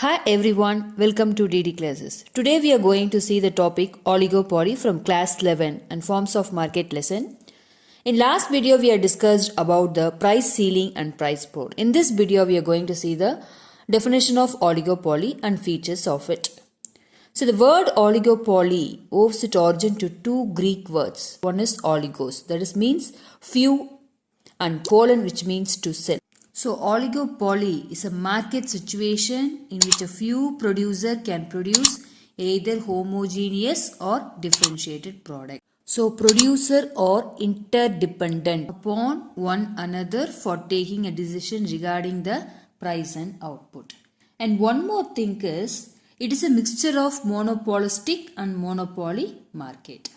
Hi everyone, welcome to DD Classes. Today we are going to see the topic oligopoly from class 11 and forms of market lesson. In last video we have discussed about the price ceiling and price floor. In this video we are going to see the definition of oligopoly and features of it. So the word oligopoly owes its origin to two Greek words. One is oligos, that is means few, and polon, which means to sell. So oligopoly is a market situation in which a few producers can produce either homogeneous or differentiated product. So producers are interdependent upon one another for taking a decision regarding the price and output. And one more thing is, it is a mixture of monopolistic and monopoly market.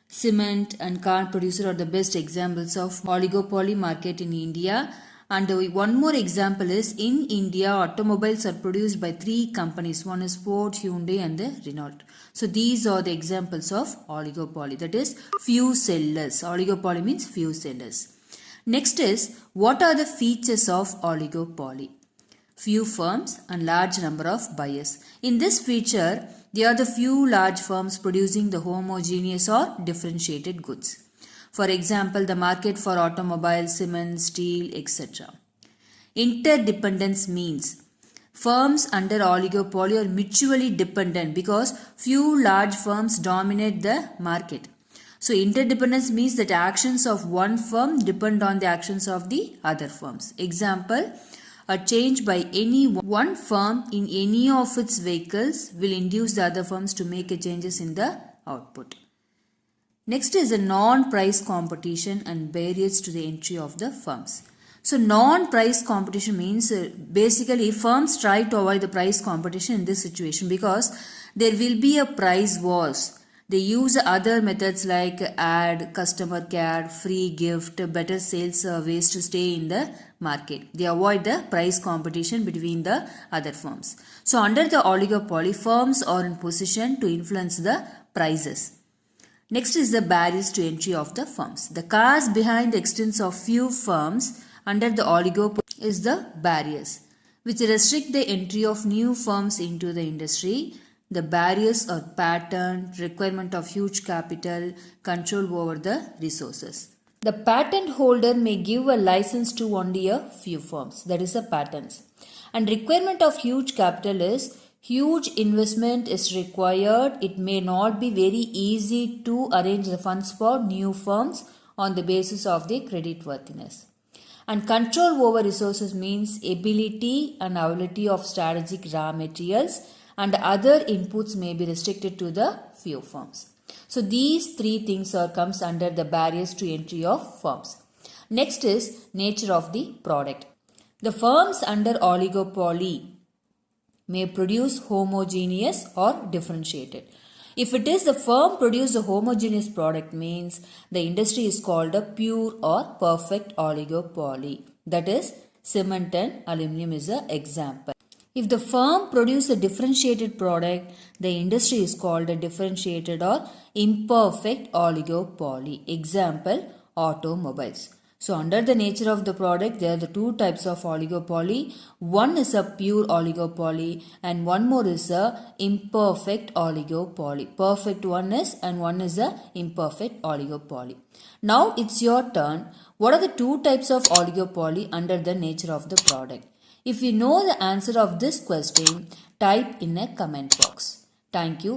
Cement and car producer are the best examples of oligopoly market in India. And one more example is, in India, automobiles are produced by three companies. One is Ford, Hyundai and the Renault. So these are the examples of oligopoly. That is few sellers. Oligopoly means few sellers. Next is, what are the features of oligopoly? Few firms and large number of buyers. In this feature, there are the few large firms producing the homogeneous or differentiated goods. For example, the market for automobiles, cement, steel, etc. Interdependence means firms under oligopoly are mutually dependent because few large firms dominate the market. So interdependence means that actions of one firm depend on the actions of the other firms. Example, a change by any one firm in any of its vehicles will induce the other firms to make changes in the output. Next is a non-price competition and barriers to the entry of the firms. So non-price competition means basically firms try to avoid the price competition in this situation because there will be a price wars. They use other methods like ad, customer care, free gift, better sales surveys to stay in the market. They avoid the price competition between the other firms. So under the oligopoly, firms are in position to influence the prices. Next is the barriers to entry of the firms. The cause behind the existence of few firms under the oligopoly is the barriers, which restrict the entry of new firms into the industry. The barriers are patent, requirement of huge capital, control over the resources. The patent holder may give a license to only a few firms, that is a patent. And requirement of huge capital is huge investment is required. It may not be very easy to arrange the funds for new firms on the basis of the creditworthiness. And control over resources means ability and availability of strategic raw materials and other inputs may be restricted to the few firms. So these three things comes under the barriers to entry of firms. Next is nature of the product. The firms under oligopoly may produce homogeneous or differentiated. If it is the firm produce a homogeneous product means the industry is called a pure or perfect oligopoly. That is cement and aluminum is an example. If the firm produce a differentiated product, the industry is called a differentiated or imperfect oligopoly. Example, automobiles. So under the nature of the product, there are the two types of oligopoly. One is a pure oligopoly and one more is a imperfect oligopoly. Perfect one is and one is a imperfect oligopoly. Now it's your turn. What are the two types of oligopoly under the nature of the product? If you know the answer of this question, type in a comment box. Thank you.